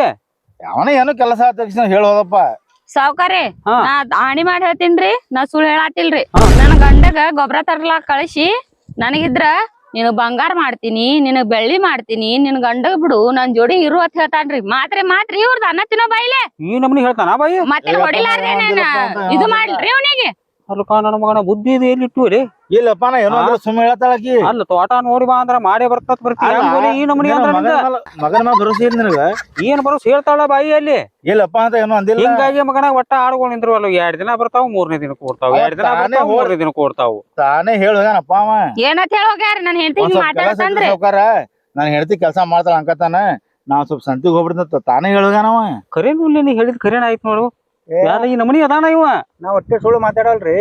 ಅವನ ಏನೋ ಕೆಲಸ ತಕ್ಷಣ ಹೇಳೋದಪ್ಪ. ಸಾವ್ಕಾರಿ ಹಾ. ನಾ ಆಣಿ ಮಾಡಿ ಹೇಳ್ತೀನ್ರಿ ನಾ ಸುಳ್ಳು ಹೇಳಾತಿಲ್ರಿ ನನ್ ಗಂಡಗ ಗೊಬ್ಬರ ತರ್ಲಾಕ್ ಕಳಿಸಿ ನನಗಿದ್ರ ನಿನಗ್ ಬಂಗಾರ ಮಾಡ್ತೀನಿ ನಿನಗ್ ಬೆಳ್ಳಿ ಮಾಡ್ತೀನಿ ನಿನ್ ಗಂಡಗ್ ಬಿಡು ನನ್ ಜೋಡಿ ಇರು ಅಂತ ಹೇಳ್ತಾನ್ರಿ ಮಾತ್ರಿ ಇವ್ರದ್ ಅನ್ನ ತಿನ್ನೋ ಬಾಯಿಲೆ ಈ ನಮ್ನಿ ಹೇಳ್ತಾನ ಬಾಯಿ ಮತ್ತೆ ಹೊಡಿಲಾರ್ದೇನ ಇದು ಮಾಡ್ರಿ ಅವನಿಗೆ ಅಲ್ಲಕ್ಕ ನನ್ನ ಮಗನ ಬುದ್ಧಿ ಇದು ಎಲ್ಲಿಟ್ಟು ರೀ ಇಲ್ಲಪ್ಪ ನಾ ಏನೋ ಅಂದ್ರೆ ಸುಮ್ಮನೆ ಹೇಳ್ತಾಳಕಿ ಅಲ್ಲ ತೋಟ ನೋಡಿ ಬಾ ಅಂದ್ರ ಮಾಡೇ ಬರ್ತತ್ ಬರ್ತಿ ಈ ನಮ್ನಿ ಅಂದ್ರ ಮಗನ ಮೇಲೆ ಭರೋಸೆ ಇಲ್ಲ ನಿನಗ ಏನ್ ಬರೋಸ್ ಹೇಳ್ತಾಳ ಬಾಯಿ ಅಲ್ಲಿ ಇಲ್ಲಪ್ಪ ಅಂತ ಏನೋ ಅಂದಿಲ್ಲ ಹಿಂಗಾಗಿ ಮಗನ ಒಟ್ಟ ಆಡ್ಕೊಂಡ್ ನಿಂದ್ರವಲ್ಲ 2 ದಿನ ಬರ್ತಾವ 3ನೇ ದಿನಕ್ಕೆ ಕೊಡ್ತಾವ 2 ದಿನ ಬರ್ತಾವ 3ನೇ ದಿನಕ್ಕೆ ಕೊಡ್ತಾವ ತಾನೇ ಹೇಳುದನಪ್ಪ ಅವ ಏನಂತ ಹೇಳಿ ಹೋಗ್ಯಾರ ನನ್ ಹೆಂಡತಿ ಒಂದ್ ಸ್ವಲ್ಪ ಕೆಲಸ ಮಾತಾಡತಂದ್ರಿ ಸಾವ್ಕಾರ ನಾನು ಹೆಂಡತಿ ಕೆಲಸ ಮಾಡ್ತಾಳ ಅನ್ಕತಾನ ನಾವ್ ಸ್ವಲ್ಪ ಸಂತಿಗೆ ಹೋಗ್ಬಿಡ್ತ ತಾನೇ ಹೇಳುದನವ ಖರೇನು ಇಲ್ಲಿ ನೀ ಹೇಳಿದ್ ಖರೇನ ಆಯ್ತು ನೋಡು ಯಾರ ಈ ನಮನಿ ಅದಾನ ಇವ ನಾವ್ ಒಟ್ಟೆ ಸುಳ್ಳು ಮಾತಾಡಲ್ರಿ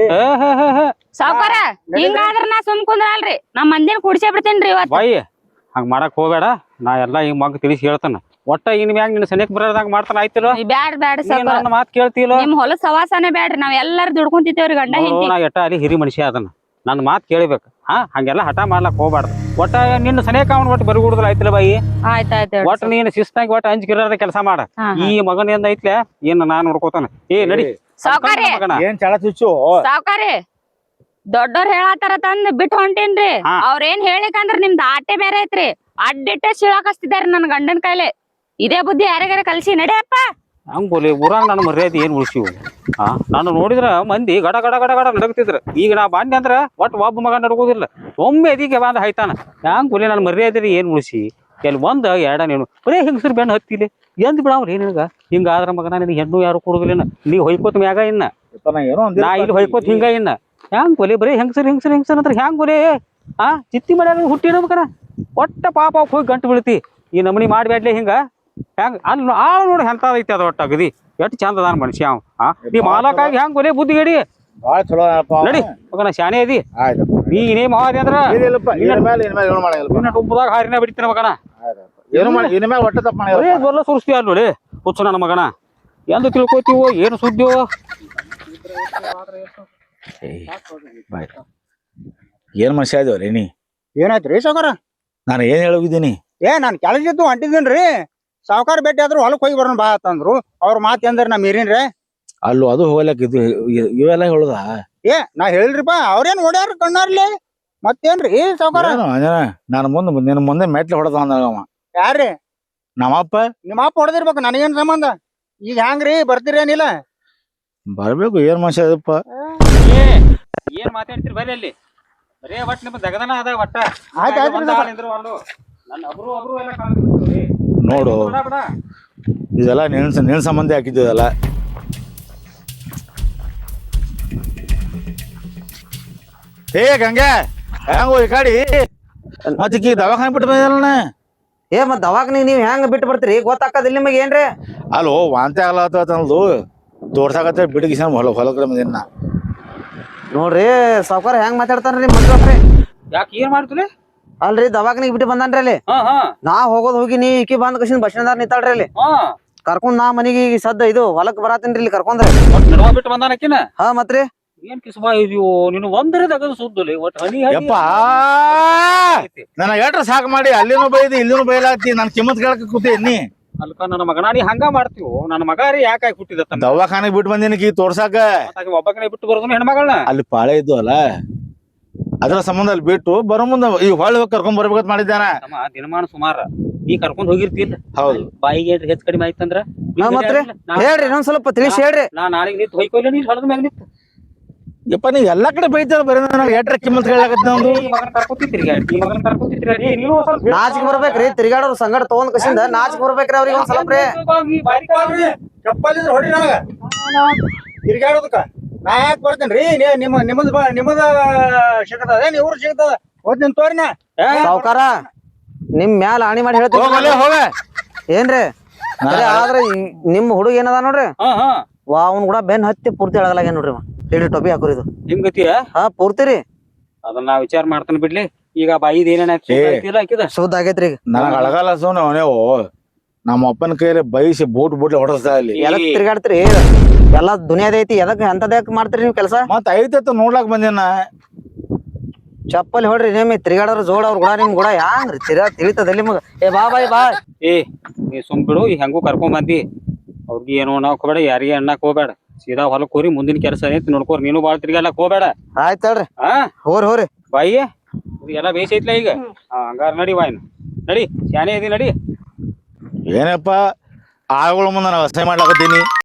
ಸಾವ್ಕಾರ ಹಿಂಗಾದ್ರ ನಾ ಸುಮ್ ಕುಂದ್ರಲ್ರಿ ನಮ್ ಮಂದಿನ ಕುಡ್ಸೇ ಬಿಡ್ತೇನ್ರಿ ಇವತ್ ಬಾಯಿ ಹಂಗ್ ಮಾಡಕ್ ಹೋಗ್ಬೇಡ ನಾ ಎಲ್ಲಾ ಈ ಮಗ ತಿಳಿಸಿ ಹೇಳ್ತಾನ ಒಟ್ಟ ಇನ್ ಮ್ಯಾಗ ನಿನ್ನ ಸನಿಕ್ ಬರೋದಾಗ ಮಾಡ್ತಾನ ಆಯ್ತಿಲ್ಲ ಬ್ಯಾಡ್ ನೀ ಸಾವ್ಕಾರ ನನ್ನ ಮಾತ್ ಕೇಳ್ತಿಲ್ಲ ನಿಮ್ ಹೊಲದ ಸವಾಸನೆ ಬ್ಯಾಡ್ರಿ ನಾವ್ ಎಲ್ಲಾರು ದುಡ್ಕೊಂತಿದ್ದೇವ್ರಿ ಗಂಡ ಹೆಂಡತಿ ನಾ ಎಟ್ಟ ಅಲ್ಲಿ ಹಿರಿ ಮನುಷ್ಯ ಅದನ್ನ ನನ್ನ ಮಾತ್ ಕೇಳಿಬೇಕು ಹಂಗೆಲ್ಲ ಹಠ ಮಾಡ್ಲಕ್ ಹೋಗ್ಬಾರ್ದು ಒಟ್ಟ ನಿನ್ನ ಸನೇಕ ಅವ್ನ ಒಟ್ಟು ಬರಿಗುಡ್ದಲ್ಲ ಆಯ್ತಿಲ್ಲ ಬಾಯಿ ಆಯ್ತಾಯ್ತು ಒಟ್ಟು ನೀನು ಶಿಸ್ತಾಗಿ ಒಟ್ಟು ಅಂಜಿಕಿರದ ಕೆಲಸ ಮಾಡ ಈ ಮಗನ ಏನ್ ಐತ್ಲೆ ಏನ್ ನಾನ್ ನೋಡ್ಕೋತಾನ ನಡಿ ಸಾವ್ಕಾರಿ ಮಗನ ಏನ್ ಚಳ ಚುಚ್ಚು ಸಾವ್ಕಾರಿ ದೊಡ್ಡೋರ್ ಹೇಳತ್ತಾರ ತಂದ್ ಬಿಟ್ಟು ಹೊಂಟೇನ್ರಿ ಅವ್ರೇನ್ ಹೇಳಿಕಂದ್ರ ನಿಮ್ದ್ ಆಟೆ ಬೇರೆ ಐತ್ರಿ ಅಡ್ಡಿಟ್ಟ ಶಿಳಾಕಸ್ತಿದಾರಿ ನನ್ ಗಂಡನ್ ಕೈಲೆ ಇದೇ ಬುದ್ಧಿ ಯಾರಿಗಾರ ಕಲ್ಸಿ ನಡಿಯಪ್ಪ ಹಂಗ್ ಬೋಲಿ ಊರಾಗ ನನ್ನ ಮರ್ಯಾದೆ ಏನ್ ಉಳಿಸಿವು ನಾನು ನೋಡಿದ್ರ ಮಂದಿ ಗಡ ಗಡ ಗಡ ಗಡ ನಡಗ್ತಿದ್ರ ಈಗ ನಾ ಬಾಂಡಿ ಅಂದ್ರ ಒಟ್ಟು ಒಬ್ಬ ಮಗ ನಡ್ಕೋದಿಲ್ಲ ಒಮ್ಮೆ ಅದಕ್ಕೆ ಬಂದ ಹಾಯ್ತಾನ ಹಂಗ್ ಬೋಲಿ ನನ್ನ ಮರ್ಯಾದೆ ಏನ್ ಉಳಿಸಿ ಕೆಲ್ ಒಂದ್ ಎಡ ನೀನು ಬರೇ ಹಿಂಗಸ್ರ ಬೆಣ್ಣ ಹತ್ತಿಲಿ ಎಂದ್ ಬಿಡಾವ್ರಿ ನಿನಗ ಹಿಂಗಾದ್ರ ಮಗನ ನಿನಗೆ ಹೆಣ್ಣು ಯಾರು ಕೊಡುದಿಲ್ಲ ನೀ ಹೊಯ್ಕೋತ ಮ್ಯಾಗ ಇನ್ನ ಏನೋ ನಾ ಇಲ್ಲಿ ಹೊಯ್ಕೋತ ಹಿಂಗ ಇನ್ನ ಹ್ಯಾಂಗ್ ಬೋಲಿ ಬರೀ ಹೆಂಗಸರ್ ಅಂತ ಹ್ಯಾಂಗ್ ಬೋಲಿ ಚಿತ್ತಿ ಮಾಡ್ಯಾರ ಹುಟ್ಟಿನ ಮಗನ ಒಟ್ಟ ಪಾಪ ಹೋಗಿ ಗಂಟು ಬೀಳ್ತಿ ಈ ನಮನಿ ಮಾಡ್ಬ್ಯಾಡ್ಲಿ ಹಿಂಗ ಹೆಂಗ್ ಅಲ್ಲಿ ಆಳು ನೋಡಿ ಎಂತ ಐತಿ ಅದ ಒಟ್ಟ ಅಗದಿ ಎಷ್ಟ್ ಚಂದ ಅದಾನ ಮನುಷ್ಯ ಅವ ನೀ ಮಾಲಕ್ಕಾಗಿ ಹೆಂಗ್ ಬೋಲಿ ಬುದ್ಧಿ ಗಡಿ ಬಾಳ ಚಲೋ ನಡಿ ಮಗನ ಶಾನೆ ಅದಿ ಆಯ್ತು ನೀ ಏನೇ ಮಾದಿ ಅಂದ್ರ ಇಲ್ಲಪ್ಪ ಇದ್ರ ಮೇಲೆ ಏನು ಮಾಡಂಗಿಲ್ಲ ಉಬ್ಬದಾಗ ಹಾರಿನ ಬಿಡ್ತೀನಿ ಮಗನ ಏನು ಮಾಡಿ ಇನ್ನ ಮೇಲೆ ಒಟ್ಟ ತಪ್ಪ ಬರೇ ಗೊಲ್ಲ ಸುರಿಸ್ತೀವಿ ಅಲ್ಲಿ ನೋಡಿ ಹುಚ್ಚು ನನ್ನ ಮಗನ ಎಂದು ತಿಳ್ಕೊತೀವೋ ಏನು ಸುದ್ದಿಯೋ ಬಾಯ್ ಏನ್ ಮನುಷ್ಯ ಇದೇವ್ರಿ ನೀ ಏನಾಯ್ತ್ರಿ ಸಾವ್ಕಾರ ನಾನು ಏನ್ ಹೇಳೋಗಿದ್ದೀನಿ ನಾನ್ ಕೆಲಸ ಇದ್ದು ಹೊಂಟಿದ್ದೀನ್ರಿ ಸಾವ್ಕಾರ ಭೇಟಿ ಆದ್ರು ಹೊಲಕ್ ಹೋಗಿ ಬರೋಣ ಬಾ ಅಂತಂದ್ರು ಅವ್ರ ಮಾತ್ ಎಂದ್ರಿ ನಾ ಮೀರಿನ್ರಿ ಅಲ್ಲೂ ಅದು ಹೋಗ್ಲಕ್ ಇದು ಇವೆಲ್ಲ ಹೇಳುದ ನಾ ಹೇಳ್ರಿಪ್ಪ ಅವ್ರೇನ್ ಓಡ್ಯಾರ ಕಣ್ಣಾರ್ಲಿ ಮತ್ತೇನ್ರಿ ಸಾವ್ಕಾರ ನಾನು ನಿನ್ನ ಮುಂದೆ ಮೆಟ್ಲು ಹೊಡೆದ ಅಂದವ ಯಾರ್ರಿ ನಮ್ಮಪ್ಪ ನಿಮ್ಮ ಅಪ್ಪ ಹೊಡೆದಿರ್ಬೇಕು ನನಗೇನ್ ಸಂಬಂಧ ಈಗ ಹ್ಯಾಂಗ್ರಿ ಬರ್ತೀರೇನಿಲ್ಲ ಬರ್ಬೇಕು ಏನ್ ಮನುಷ್ಯ ಅದಪ್ಪ ಏನ್ ಮಾತಾಡ್ತೀರಿ ಬರ್ರಿ ಅಲ್ಲಿ ಬರೇ ಒಟ್ಟು ನಿಮ್ಮ ಜಗದನ ಅದ ಒಟ್ಟ ನೋಡು ಇದೆಲ್ಲ ನಿನ್ ಸಂಬಂಧ ಹಾಕಿದ್ದಲ್ಲ ಗಂಗೆ ಹೆಂಗೋ ಈ ಕಾಡಿ ಮತ್ತ ದವಾಖಾನೆ ಬಿಟ್ಟು ಬಂದಲ್ಲ ಮತ್ ದವಾಖಾನಿಗ್ ನೀವ್ ಹೆಂಗ್ ಬಿಟ್ಟು ಬರ್ತೀರಿ ಗೊತ್ತಾಕದಿಲ್ಲ ನಿಮಗೆ ಏನ್ರಿ ಅಲ್ಲೋ ವಾಂತಿ ಆಗ್ಲತ್ತದು ತೋರ್ಸಾಕತ್ತ ಬಿಡಗಿಸ ಹೊಲಕ್ರ ಬಂದಿನ ನೋಡ್ರಿ ಸಾವ್ಕಾರ ಹೆಂಗ್ ಮಾತಾಡ್ತಾರ್ರಿ ಮಕ್ಳ್ರಿ ಯಾಕೆ ಏನ್ ಮಾಡ್ತೀರಿ ಅಲ್ರಿ ದವಾಖಾನಿಗ್ ಬಿಟ್ಟು ಬಂದಾನ್ರಿ ಅಲ್ಲಿ ನಾ ಹೋಗೋದ್ ಹೋಗಿ ನೀ ಈಕಿ ಬಂದ್ ಕಸಿನ್ ಬಸ್ ಸ್ಟ್ಯಾಂಡ್ ನಿಂತಾಳ್ರಿ ಅಲ್ಲಿ ಕರ್ಕೊಂಡ್ ನಾ ಮನಿಗೆ ಈಗ ಸದ್ದ ಇದು ಹೊಲಕ್ ಬರಾತೇನ್ರಿ ಇಲ್ಲಿ ಕರ್ಕೊಂಡ್ರಿ ನಡವ ಬಿಟ್ಟು ಬಂದಾನಕಿನ ಮತ್ರಿ ಏನ್ ಕಿಸ್ಬಾ ಇದೀವೋ ನೀನು ಒಂದರೆ ತಗದು ಸುದ್ದುಲಿ ಒಟ್ಟು ಹನಿ ಯಪ್ಪ ನನ್ನ ಏಟ್ರ ಸಾಕು ಮಾಡಿ ಅಲ್ಲಿನೂ ಬೈದಿ ಇಲ್ಲಿನೂ ಬೈಲಾಗ್ತಿ ನನ್ ಕಿಮ್ಮತ್ ಕೇಳಕ್ ಕೂತೀನಿ ಅಲ್ಕ ನನ್ನ ಮಗನ ನೀ ಹಂಗ ಮಾಡ್ತೀವೋ ನನ್ನ ಮಗ ರೀ ಯಾಕಾಗಿ ಹುಟ್ಟಿದ ದವಾಖಾನೆಗೆ ಬಿಟ್ಟು ಬಂದಿನಿ ತೋರ್ಸಾಕ ಒಬ್ಬಕನೆ ಬಿಟ್ಟು ಬರೋದು ಹೆಣ್ಮಗಳನ್ನ ಅಲ್ಲಿ ಪಾಳೆ ಇದ್ದು ಅಲ್ಲ ಅದ್ರ ಸಂಬಂಧ ಅಲ್ಲಿ ಬಿಟ್ಟು ಬರೋ ಮುಂದ ಈ ಹೊಳ್ಳಿ ಕರ್ಕೊಂಡ್ ಬರ್ಬೇಕಂತ ಮಾಡಿದ್ದಾನ ದಿನಮಾನ ಸುಮಾರ ನೀ ಕರ್ಕೊಂಡ್ ಹೋಗಿರ್ತಿಲ್ಲ ಹೌದು ಬಾಯಿಗೆ ಹೆಚ್ಚು ಕಡಿಮೆ ಆಯ್ತಂದ್ರ ಮತ್ರಿ ಹೇಳ್ರಿ ಇನ್ನೊಂದ್ ಸ್ವಲ್ಪ ತಿಳಿಸಿ ಹೇಳ್ರಿ ನಾ ನಾಳೆಗೆ ನಿಂತು ಹೊಯ್ಕೊಲ್ಲ ನೀ ಹೊಲದ ಮ್ಯಾಗ ನಿಂತು ಯಪ್ಪ ನೀ ಎಲ್ಲಾ ಕಡೆ ಬೈತಾರ ಬರೀ ನನಗೆ ಏಟ್ರ ಕಿಮ್ಮತ್ ಹೇಳಕತ್ತ ಒಂದು ನಾಚಿಕ್ ಬರ್ಬೇಕ್ರಿ ತಿರ್ಗಾಡೋರ್ ಸಂಗಡ ತಗೊಂಡ್ ಕಸಿಂದ ನಾಚಿಕ್ ಬರ್ಬೇಕ್ರಿ ಅವ್ರಿಗೆ ಒಂದ್ ಸ್ವಲ್ಪ ಹೊಡಿ ನನಗ ತಿರ್ಗಾಡೋದಕ್ಕ ನಾ ಯಾಕೆ ಬರ್ತೇನ್ರಿ ನಿಮ್ಮದ ಸಿಗತದ ಇವ್ರು ಸಿಗತದ ಹೋಗ್ತೀನಿ ತೋರಿನ ಸಾವ್ಕಾರ ನಿಮ್ ಮ್ಯಾಲ ಆಣಿ ಮಾಡಿ ಹೇಳ್ತೀನಿ ಹೋಗ ಏನ್ರಿ ಆದ್ರೆ ನಿಮ್ ಹುಡುಗ ಏನದ ನೋಡ್ರಿ ಅವ್ನ್ ಕೂಡ ಬೆನ್ ಹತ್ತಿ ಪೂರ್ತಿ ಎಳಗಲಾಗ ನೋಡ್ರಿ ಹೇಳಿ ಟೊಪಿ ಹಾಕೋರಿ ಇದು ಹಿಂಗತಿಯ ಪೂರ್ತಿ ರೀ ಅದನ್ನ ನಾ ವಿಚಾರ ಮಾಡ್ತಾನೆ ಬಿಡ್ಲಿ ಈಗ ಬಾಯಿದ ಏನೇನಾಯ್ತು ಶುದ್ಧ ಆಗೈತ್ರಿ ನನಗ ಅಳಗಾಲ ಸೋನ ಅವನೇವು ನಮ್ಮ ಅಪ್ಪನ ಕೈಯಲ್ಲಿ ಬೈಸಿ ಬೋಟ್ ಹೊಡೆಸ್ತಾ ಇಲ್ಲಿ ಎದಕ್ ತಿರ್ಗಾಡ್ತೀರಿ ಎಲ್ಲಾ ದುನಿಯಾದ ಐತಿ ಎದಕ್ ಎಂತದಕ್ ಮಾಡ್ತೀರಿ ನೀವ್ ಕೆಲಸ ಮತ್ತ ಐತತ್ತ ನೋಡ್ಲಾಕ್ ಬಂದೇನ ಚಪ್ಪಲಿ ಹೊಡ್ರಿ ನೇಮಿ ತಿರ್ಗಾಡೋರ್ ಜೋಡ ಅವ್ರ ಕೂಡ ನಿಮ್ ಕೂಡ ಹ್ಯಾಂಗ್ರಿ ತಿಳಿತದಲ್ಲಿ ನಿಮಗ ಬಾ ಬಾಯ್ ಬಾ ನೀ ಸುಮ್ ಬಿಡು ಈಗ ಹೆಂಗೂ ಕರ್ಕೊಂಡ್ ಬಂದಿ ಅವ್ರಿಗೆ ಏನು ಅನ್ನಕ್ ಹೋಗ್ಬೇಡ, ಯಾರಿಗೆ ಅನ್ನಕ್ ಹೋಗ್ಬೇಡ. ಸೀದಾ ಹೊಲಕ್ ಹೋರಿ, ಮುಂದಿನ ಕೆಲಸ ಐತಿ ನೋಡ್ಕೋರಿ. ನೀನು ಬಾಳ ತಿರ್ಗಾಲಕ್ ಹೋಗ್ಬೇಡ. ಆಯ್ತ್ ಹೇಳ್ರಿ. ಹಾ ಹೋರಿ ಬಾಯಿ ಎಲ್ಲ ಬೇಸೈತ್ಲ ಈಗ. ಹಂಗಾರ ನಡಿ ವಾಯ್ನ, ನಡಿ ಶಾನೆ ಇದಿ ನಡಿ. ಏನಪ್ಪ ಆಳುಗಳ ಮುಂದೆ ನಾವು ಅಸಹ್ಯ ಮಾಡ್ಲಾಕತ್ತೀನಿ.